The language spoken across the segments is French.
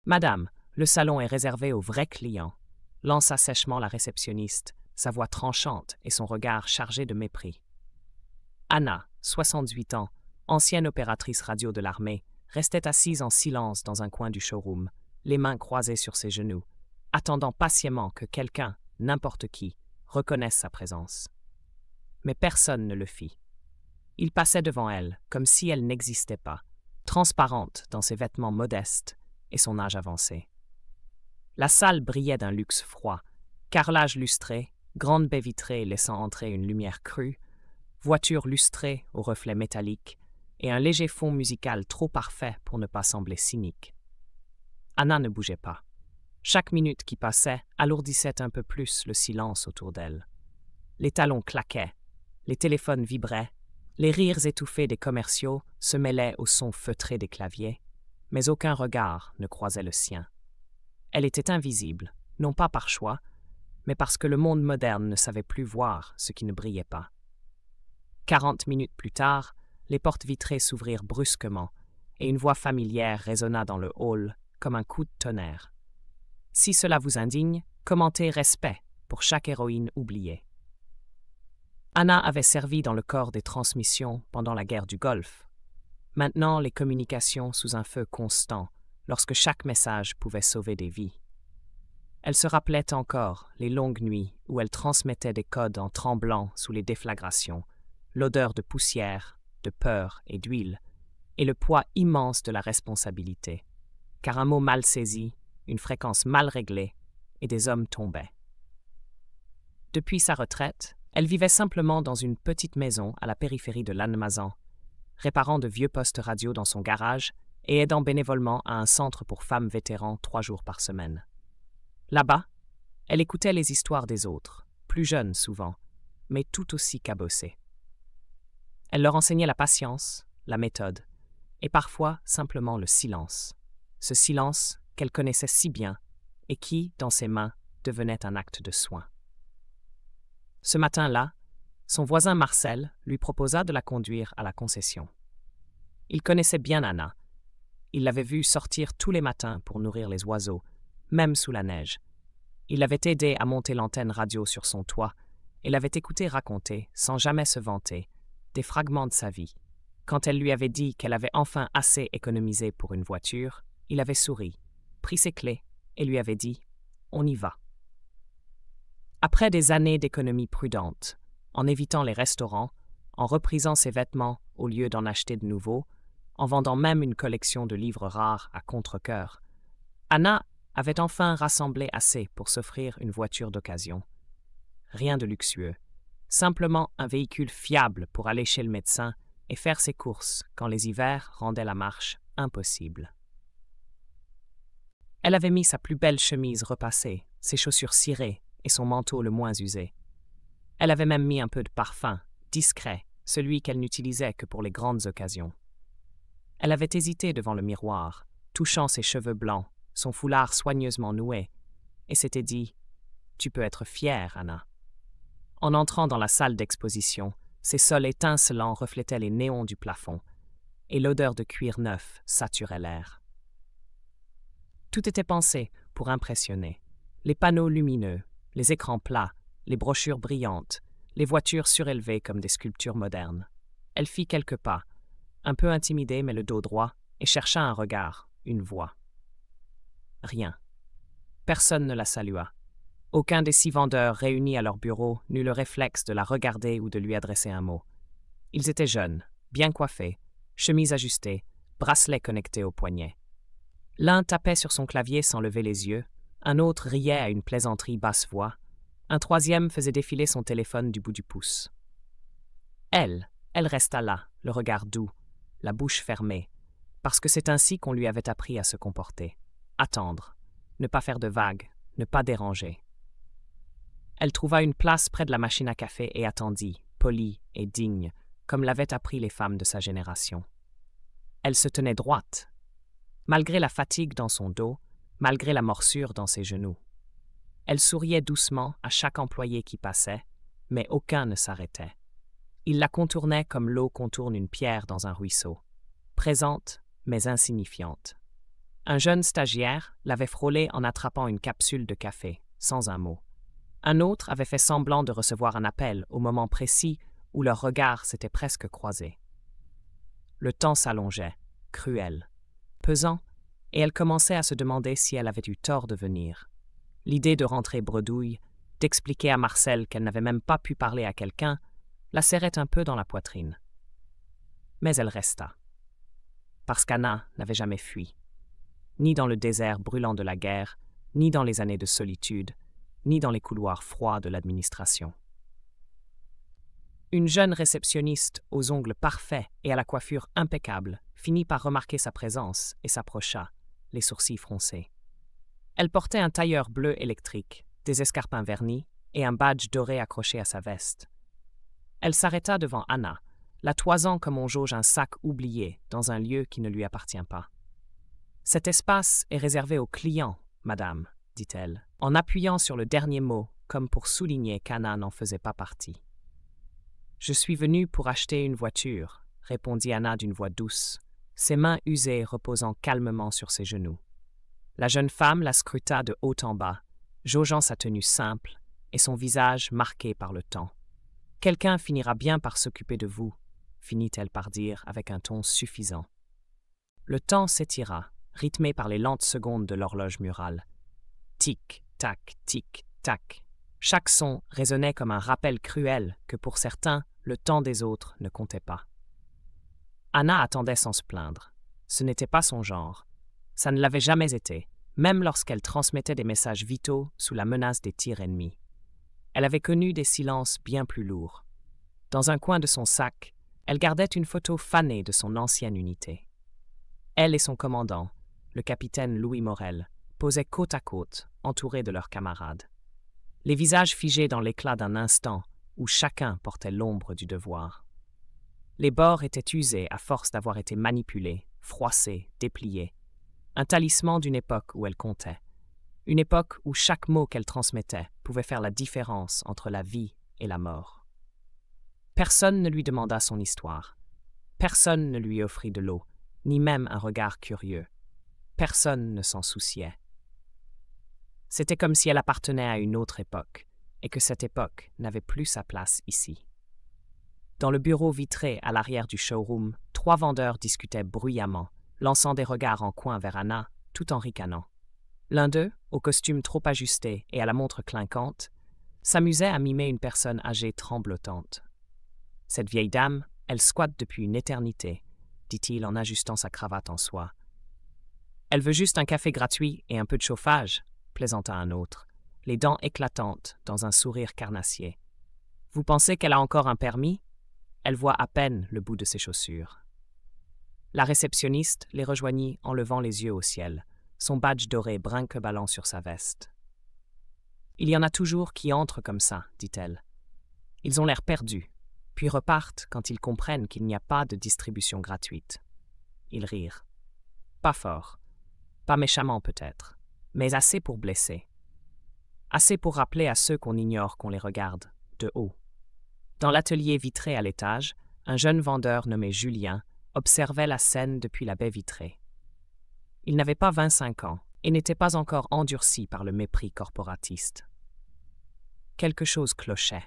Madame, le salon est réservé aux vrais clients, lança sèchement la réceptionniste, sa voix tranchante et son regard chargé de mépris. Anna, 68 ans, ancienne opératrice radio de l'armée, restait assise en silence dans un coin du showroom, les mains croisées sur ses genoux, attendant patiemment que quelqu'un, n'importe qui, reconnaisse sa présence. Mais personne ne le fit. Il passait devant elle, comme si elle n'existait pas, transparente dans ses vêtements modestes et son âge avancé. La salle brillait d'un luxe froid, carrelage lustré, grande baie vitrée laissant entrer une lumière crue, voiture lustrée aux reflets métalliques et un léger fond musical trop parfait pour ne pas sembler cynique. Anna ne bougeait pas. Chaque minute qui passait alourdissait un peu plus le silence autour d'elle. Les talons claquaient, les téléphones vibraient, les rires étouffés des commerciaux se mêlaient au son feutré des claviers, mais aucun regard ne croisait le sien. Elle était invisible, non pas par choix, mais parce que le monde moderne ne savait plus voir ce qui ne brillait pas. 40 minutes plus tard, les portes vitrées s'ouvrirent brusquement et une voix familière résonna dans le hall comme un coup de tonnerre. Si cela vous indigne, commentez respect pour chaque héroïne oubliée. Anna avait servi dans le corps des transmissions pendant la guerre du Golfe. Maintenant, les communications sous un feu constant, lorsque chaque message pouvait sauver des vies. Elle se rappelait encore les longues nuits où elle transmettait des codes en tremblant sous les déflagrations, l'odeur de poussière, de peur et d'huile, et le poids immense de la responsabilité, car un mot mal saisi, une fréquence mal réglée, et des hommes tombaient. Depuis sa retraite, elle vivait simplement dans une petite maison à la périphérie de Lannemezan, réparant de vieux postes radio dans son garage et aidant bénévolement à un centre pour femmes vétérans 3 jours par semaine. Là-bas, elle écoutait les histoires des autres, plus jeunes souvent, mais tout aussi cabossées. Elle leur enseignait la patience, la méthode, et parfois simplement le silence. Ce silence qu'elle connaissait si bien et qui, dans ses mains, devenait un acte de soin. Ce matin-là, son voisin Marcel lui proposa de la conduire à la concession. Il connaissait bien Anna. Il l'avait vue sortir tous les matins pour nourrir les oiseaux, même sous la neige. Il l'avait aidée à monter l'antenne radio sur son toit et l'avait écoutée raconter, sans jamais se vanter, des fragments de sa vie. Quand elle lui avait dit qu'elle avait enfin assez économisé pour une voiture, il avait souri, pris ses clés et lui avait dit « On y va ». Après des années d'économie prudente, en évitant les restaurants, en reprisant ses vêtements au lieu d'en acheter de nouveaux, en vendant même une collection de livres rares à contre-cœur, Anna avait enfin rassemblé assez pour s'offrir une voiture d'occasion. Rien de luxueux, simplement un véhicule fiable pour aller chez le médecin et faire ses courses quand les hivers rendaient la marche impossible. Elle avait mis sa plus belle chemise repassée, ses chaussures cirées et son manteau le moins usé. Elle avait même mis un peu de parfum, discret, celui qu'elle n'utilisait que pour les grandes occasions. Elle avait hésité devant le miroir, touchant ses cheveux blancs, son foulard soigneusement noué, et s'était dit « Tu peux être fière, Anna ». En entrant dans la salle d'exposition, ses sols étincelants reflétaient les néons du plafond, et l'odeur de cuir neuf saturait l'air. Tout était pensé pour impressionner. Les panneaux lumineux, les écrans plats, les brochures brillantes, les voitures surélevées comme des sculptures modernes. Elle fit quelques pas, un peu intimidée mais le dos droit, et chercha un regard, une voix. Rien. Personne ne la salua. Aucun des 6 vendeurs réunis à leur bureau n'eut le réflexe de la regarder ou de lui adresser un mot. Ils étaient jeunes, bien coiffés, chemises ajustées, bracelets connectés aux poignets. L'un tapait sur son clavier sans lever les yeux, un autre riait à une plaisanterie basse voix, un troisième faisait défiler son téléphone du bout du pouce. Elle resta là, le regard doux, la bouche fermée, parce que c'est ainsi qu'on lui avait appris à se comporter. Attendre, ne pas faire de vagues, ne pas déranger. Elle trouva une place près de la machine à café et attendit, polie et digne, comme l'avaient appris les femmes de sa génération. Elle se tenait droite, malgré la fatigue dans son dos, malgré la morsure dans ses genoux. Elle souriait doucement à chaque employé qui passait, mais aucun ne s'arrêtait. Il la contournait comme l'eau contourne une pierre dans un ruisseau, présente mais insignifiante. Un jeune stagiaire l'avait frôlé en attrapant une capsule de café, sans un mot. Un autre avait fait semblant de recevoir un appel au moment précis où leurs regards s'étaient presque croisés. Le temps s'allongeait, cruel, pesant, et elle commençait à se demander si elle avait eu tort de venir. L'idée de rentrer bredouille, d'expliquer à Marcel qu'elle n'avait même pas pu parler à quelqu'un, la serrait un peu dans la poitrine. Mais elle resta. Parce qu'Anna n'avait jamais fui. Ni dans le désert brûlant de la guerre, ni dans les années de solitude, ni dans les couloirs froids de l'administration. Une jeune réceptionniste aux ongles parfaits et à la coiffure impeccable finit par remarquer sa présence et s'approcha, les sourcils froncés. Elle portait un tailleur bleu électrique, des escarpins vernis et un badge doré accroché à sa veste. Elle s'arrêta devant Anna, la toisant comme on jauge un sac oublié dans un lieu qui ne lui appartient pas. « Cet espace est réservé aux clients, madame, dit-elle, en appuyant sur le dernier mot comme pour souligner qu'Anna n'en faisait pas partie. « Je suis venue pour acheter une voiture, répondit Anna d'une voix douce, ses mains usées reposant calmement sur ses genoux. La jeune femme la scruta de haut en bas, jaugeant sa tenue simple et son visage marqué par le temps. « Quelqu'un finira bien par s'occuper de vous, finit-elle par dire avec un ton suffisant. Le temps s'étira, rythmé par les lentes secondes de l'horloge murale. Tic, tac, tic, tac. Chaque son résonnait comme un rappel cruel que pour certains, le temps des autres ne comptait pas. Anna attendait sans se plaindre. Ce n'était pas son genre. Ça ne l'avait jamais été, même lorsqu'elle transmettait des messages vitaux sous la menace des tirs ennemis. Elle avait connu des silences bien plus lourds. Dans un coin de son sac, elle gardait une photo fanée de son ancienne unité. Elle et son commandant, le capitaine Louis Morel, posaient côte à côte, entourés de leurs camarades. Les visages figés dans l'éclat d'un instant où chacun portait l'ombre du devoir. Les bords étaient usés à force d'avoir été manipulés, froissés, dépliés. Un talisman d'une époque où elle comptait. Une époque où chaque mot qu'elle transmettait pouvait faire la différence entre la vie et la mort. Personne ne lui demanda son histoire. Personne ne lui offrit de l'eau, ni même un regard curieux. Personne ne s'en souciait. C'était comme si elle appartenait à une autre époque, et que cette époque n'avait plus sa place ici. Dans le bureau vitré à l'arrière du showroom, 3 vendeurs discutaient bruyamment, lançant des regards en coin vers Anna, tout en ricanant. L'un d'eux, au costume trop ajusté et à la montre clinquante, s'amusait à mimer une personne âgée tremblotante. « Cette vieille dame, elle squatte depuis une éternité, » dit-il en ajustant sa cravate en soie. « Elle veut juste un café gratuit et un peu de chauffage, » plaisanta un autre, les dents éclatantes dans un sourire carnassier. « Vous pensez qu'elle a encore un permis ? Elle voit à peine le bout de ses chaussures. » La réceptionniste les rejoignit en levant les yeux au ciel, son badge doré brinque-ballant sur sa veste. « Il y en a toujours qui entrent comme ça, dit-elle. Ils ont l'air perdus, puis repartent quand ils comprennent qu'il n'y a pas de distribution gratuite. » Ils rirent. Pas fort, pas méchamment peut-être, mais assez pour blesser. Assez pour rappeler à ceux qu'on ignore qu'on les regarde, de haut. Dans l'atelier vitré à l'étage, un jeune vendeur nommé Julien observait la scène depuis la baie vitrée. Il n'avait pas 25 ans et n'était pas encore endurci par le mépris corporatiste. Quelque chose clochait.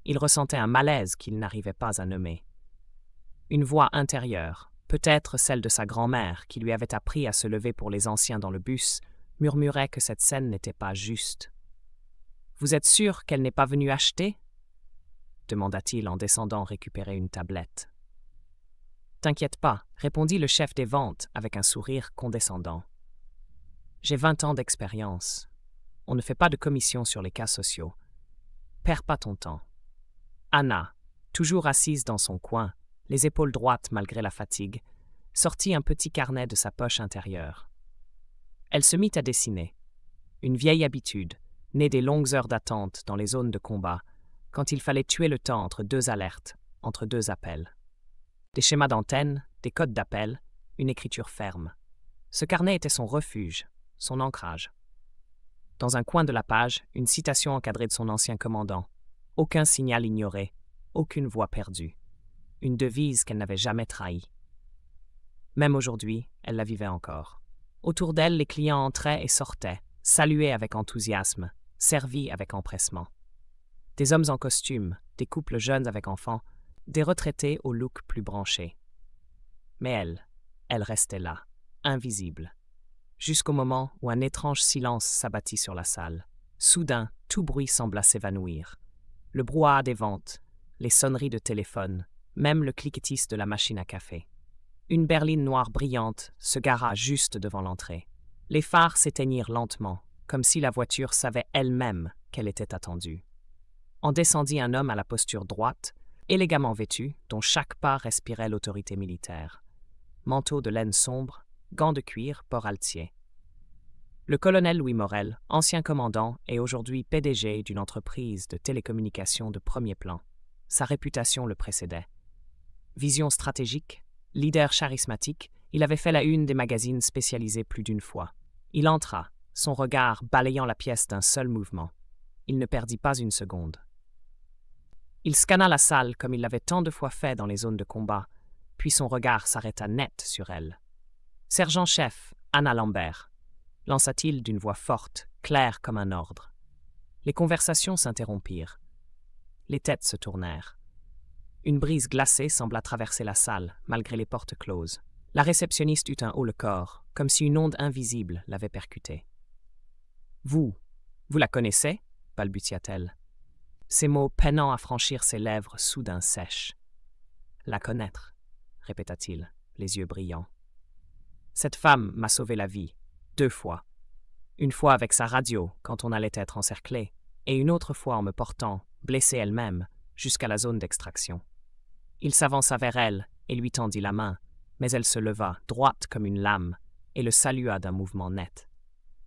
Il ressentait un malaise qu'il n'arrivait pas à nommer. Une voix intérieure, peut-être celle de sa grand-mère qui lui avait appris à se lever pour les anciens dans le bus, murmurait que cette scène n'était pas juste. « Vous êtes sûr qu'elle n'est pas venue acheter ?» demanda-t-il en descendant récupérer une tablette. « T'inquiète pas, » répondit le chef des ventes avec un sourire condescendant. « J'ai 20 ans d'expérience. On ne fait pas de commission sur les cas sociaux. Perds pas ton temps. » Anna, toujours assise dans son coin, les épaules droites malgré la fatigue, sortit un petit carnet de sa poche intérieure. Elle se mit à dessiner. Une vieille habitude, née des longues heures d'attente dans les zones de combat, quand il fallait tuer le temps entre 2 alertes, entre 2 appels. Des schémas d'antenne, des codes d'appel, une écriture ferme. Ce carnet était son refuge, son ancrage. Dans un coin de la page, une citation encadrée de son ancien commandant. Aucun signal ignoré, aucune voix perdue. Une devise qu'elle n'avait jamais trahie. Même aujourd'hui, elle la vivait encore. Autour d'elle, les clients entraient et sortaient, salués avec enthousiasme, servis avec empressement. Des hommes en costume, des couples jeunes avec enfants, des retraités au look plus branché. Mais elle restait là, invisible, jusqu'au moment où un étrange silence s'abattit sur la salle. Soudain, tout bruit sembla s'évanouir. Le brouhaha des ventes, les sonneries de téléphone, même le cliquetis de la machine à café. Une berline noire brillante se gara juste devant l'entrée. Les phares s'éteignirent lentement, comme si la voiture savait elle-même qu'elle était attendue. En descendit un homme à la posture droite, élégamment vêtu, dont chaque pas respirait l'autorité militaire. Manteau de laine sombre, gants de cuir, port altier. Le colonel Louis Morel, ancien commandant et aujourd'hui PDG d'une entreprise de télécommunications de premier plan. Sa réputation le précédait. Vision stratégique, leader charismatique, il avait fait la une des magazines spécialisés plus d'une fois. Il entra, son regard balayant la pièce d'un seul mouvement. Il ne perdit pas une seconde. Il scanna la salle comme il l'avait tant de fois fait dans les zones de combat, puis son regard s'arrêta net sur elle. « Sergent-chef, Anna Lambert », lança-t-il d'une voix forte, claire comme un ordre. Les conversations s'interrompirent. Les têtes se tournèrent. Une brise glacée sembla traverser la salle, malgré les portes closes. La réceptionniste eut un haut-le-corps, comme si une onde invisible l'avait percutée. « Vous la connaissez ?» balbutia-t-elle. Ces mots peinant à franchir ses lèvres soudain sèches. « La connaître », répéta-t-il, les yeux brillants. « Cette femme m'a sauvé la vie, 2 fois. Une fois avec sa radio, quand on allait être encerclé, et une autre fois en me portant, blessée elle-même, jusqu'à la zone d'extraction. » Il s'avança vers elle et lui tendit la main, mais elle se leva, droite comme une lame, et le salua d'un mouvement net.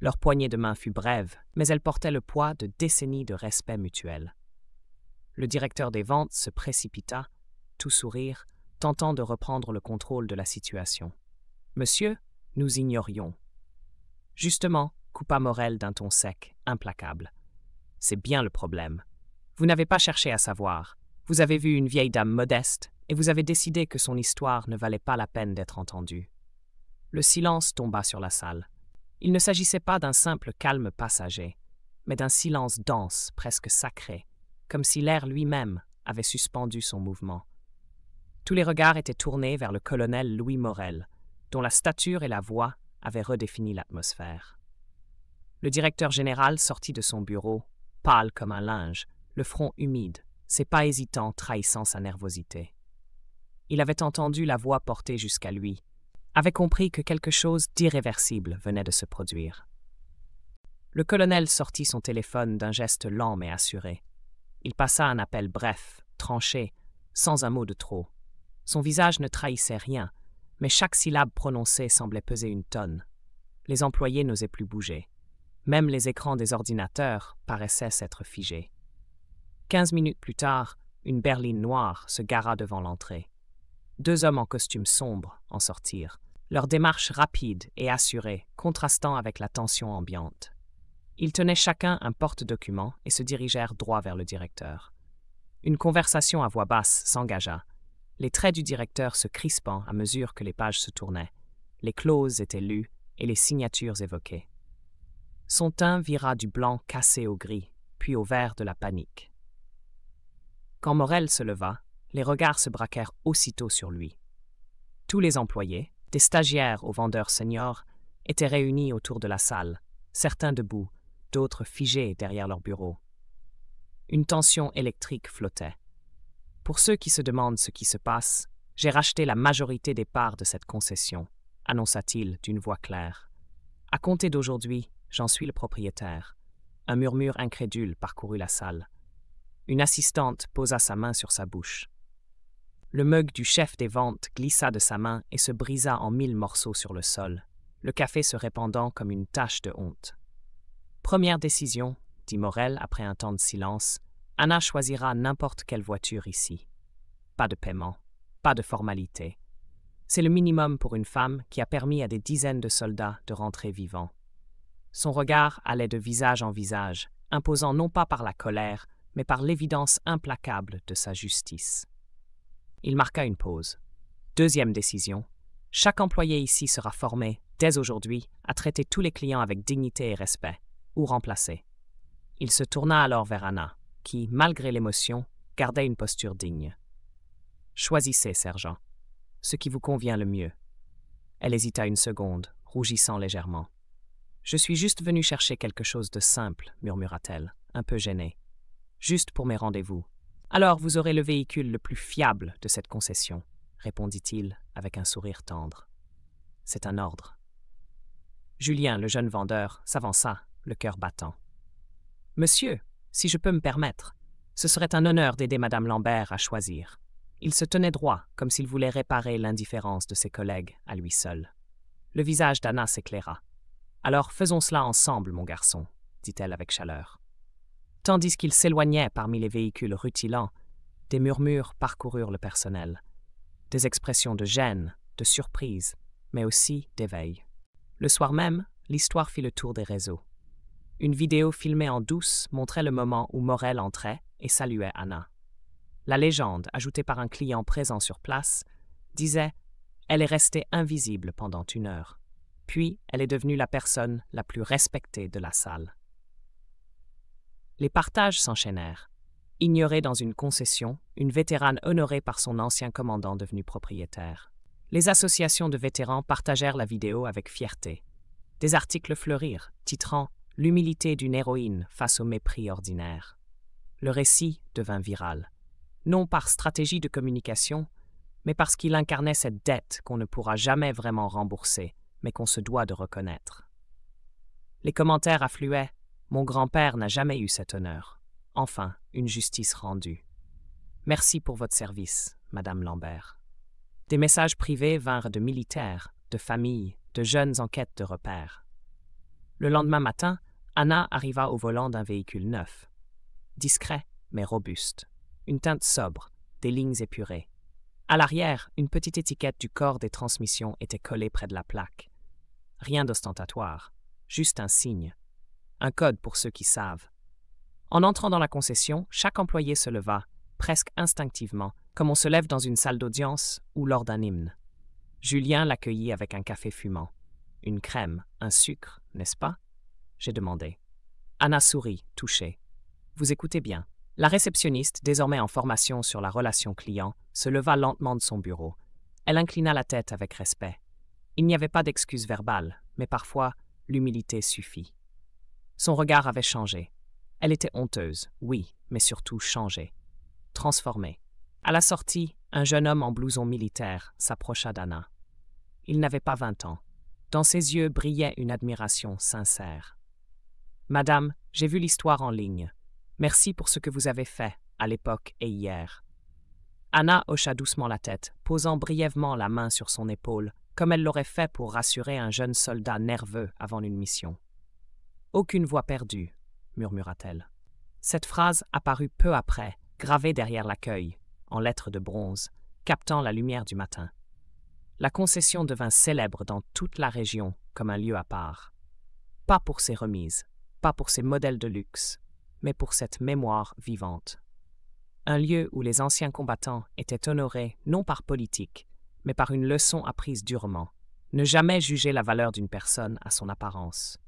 Leur poignée de main fut brève, mais elle portait le poids de décennies de respect mutuel. Le directeur des ventes se précipita, tout sourire, tentant de reprendre le contrôle de la situation. « Monsieur, nous ignorions. » « Justement, » coupa Morel d'un ton sec, implacable. « C'est bien le problème. Vous n'avez pas cherché à savoir. Vous avez vu une vieille dame modeste, et vous avez décidé que son histoire ne valait pas la peine d'être entendue. » Le silence tomba sur la salle. Il ne s'agissait pas d'un simple calme passager, mais d'un silence dense, presque sacré, comme si l'air lui-même avait suspendu son mouvement. Tous les regards étaient tournés vers le colonel Louis Morel, dont la stature et la voix avaient redéfini l'atmosphère. Le directeur général sortit de son bureau, pâle comme un linge, le front humide, ses pas hésitants trahissant sa nervosité. Il avait entendu la voix portée jusqu'à lui, avait compris que quelque chose d'irréversible venait de se produire. Le colonel sortit son téléphone d'un geste lent mais assuré. Il passa un appel bref, tranché, sans un mot de trop. Son visage ne trahissait rien, mais chaque syllabe prononcée semblait peser une tonne. Les employés n'osaient plus bouger. Même les écrans des ordinateurs paraissaient s'être figés. 15 minutes plus tard, une berline noire se gara devant l'entrée. 2 hommes en costume sombre en sortirent, leur démarche rapide et assurée contrastant avec la tension ambiante. Ils tenaient chacun un porte-document et se dirigèrent droit vers le directeur. Une conversation à voix basse s'engagea, les traits du directeur se crispant à mesure que les pages se tournaient. Les clauses étaient lues et les signatures évoquées. Son teint vira du blanc cassé au gris, puis au vert de la panique. Quand Morel se leva, les regards se braquèrent aussitôt sur lui. Tous les employés, des stagiaires aux vendeurs seniors, étaient réunis autour de la salle, certains debout, d'autres figés derrière leurs bureaux. Une tension électrique flottait. Pour ceux qui se demandent ce qui se passe, j'ai racheté la majorité des parts de cette concession, annonça-t-il d'une voix claire. À compter d'aujourd'hui, j'en suis le propriétaire. Un murmure incrédule parcourut la salle. Une assistante posa sa main sur sa bouche. Le mug du chef des ventes glissa de sa main et se brisa en 1000 morceaux sur le sol, le café se répandant comme une tache de honte. Première décision, dit Morel après un temps de silence, Anna choisira n'importe quelle voiture ici. Pas de paiement, pas de formalité. C'est le minimum pour une femme qui a permis à des dizaines de soldats de rentrer vivants. Son regard allait de visage en visage, imposant non pas par la colère, mais par l'évidence implacable de sa justice. Il marqua une pause. Deuxième décision, Chaque employé ici sera formé, dès aujourd'hui, à traiter tous les clients avec dignité et respect, ou remplacer. Il se tourna alors vers Anna, qui, malgré l'émotion, gardait une posture digne. Choisissez, sergent, ce qui vous convient le mieux. Elle hésita une seconde, rougissant légèrement. Je suis juste venue chercher quelque chose de simple, murmura-t-elle, un peu gênée. Juste pour mes rendez-vous. Alors vous aurez le véhicule le plus fiable de cette concession, répondit-il avec un sourire tendre. C'est un ordre. Julien, le jeune vendeur, s'avança, le cœur battant. Monsieur, si je peux me permettre, ce serait un honneur d'aider Madame Lambert à choisir. Il se tenait droit, comme s'il voulait réparer l'indifférence de ses collègues à lui seul. Le visage d'Anna s'éclaira. Alors faisons cela ensemble, mon garçon, dit-elle avec chaleur. Tandis qu'il s'éloignait parmi les véhicules rutilants, des murmures parcoururent le personnel. Des expressions de gêne, de surprise, mais aussi d'éveil. Le soir même, l'histoire fit le tour des réseaux. Une vidéo filmée en douce montrait le moment où Morel entrait et saluait Anna. La légende, ajoutée par un client présent sur place, disait « Elle est restée invisible pendant 1 heure. Puis, elle est devenue la personne la plus respectée de la salle. » Les partages s'enchaînèrent. Ignorée dans une concession, une vétérane honorée par son ancien commandant devenu propriétaire. Les associations de vétérans partagèrent la vidéo avec fierté. Des articles fleurirent, titrant « L'humilité d'une héroïne face au mépris ordinaire ». Le récit devint viral. Non par stratégie de communication, mais parce qu'il incarnait cette dette qu'on ne pourra jamais vraiment rembourser, mais qu'on se doit de reconnaître. Les commentaires affluaient. Mon grand-père n'a jamais eu cet honneur. Enfin, une justice rendue. Merci pour votre service, Madame Lambert. Des messages privés vinrent de militaires, de familles, de jeunes en quête de repères. Le lendemain matin, Anna arriva au volant d'un véhicule neuf. Discret, mais robuste. Une teinte sobre, des lignes épurées. À l'arrière, une petite étiquette du corps des transmissions était collée près de la plaque. Rien d'ostentatoire, juste un signe. Un code pour ceux qui savent. En entrant dans la concession, chaque employé se leva, presque instinctivement, comme on se lève dans une salle d'audience ou lors d'un hymne. Julien l'accueillit avec un café fumant. Une crème, un sucre, n'est-ce pas? J'ai demandé. Anna sourit, touchée. Vous écoutez bien. La réceptionniste, désormais en formation sur la relation client, se leva lentement de son bureau. Elle inclina la tête avec respect. Il n'y avait pas d'excuse verbale, mais parfois, l'humilité suffit. Son regard avait changé. Elle était honteuse, oui, mais surtout changée. Transformée. À la sortie, un jeune homme en blouson militaire s'approcha d'Anna. Il n'avait pas 20 ans. Dans ses yeux brillait une admiration sincère. « Madame, j'ai vu l'histoire en ligne. Merci pour ce que vous avez fait, à l'époque et hier. » Anna hocha doucement la tête, posant brièvement la main sur son épaule, comme elle l'aurait fait pour rassurer un jeune soldat nerveux avant une mission. « Aucune voix perdue, » murmura-t-elle. Cette phrase apparut peu après, gravée derrière l'accueil, en lettres de bronze, captant la lumière du matin. La concession devint célèbre dans toute la région comme un lieu à part. Pas pour ses remises, pas pour ses modèles de luxe, mais pour cette mémoire vivante. Un lieu où les anciens combattants étaient honorés non par politique, mais par une leçon apprise durement. Ne jamais juger la valeur d'une personne à son apparence.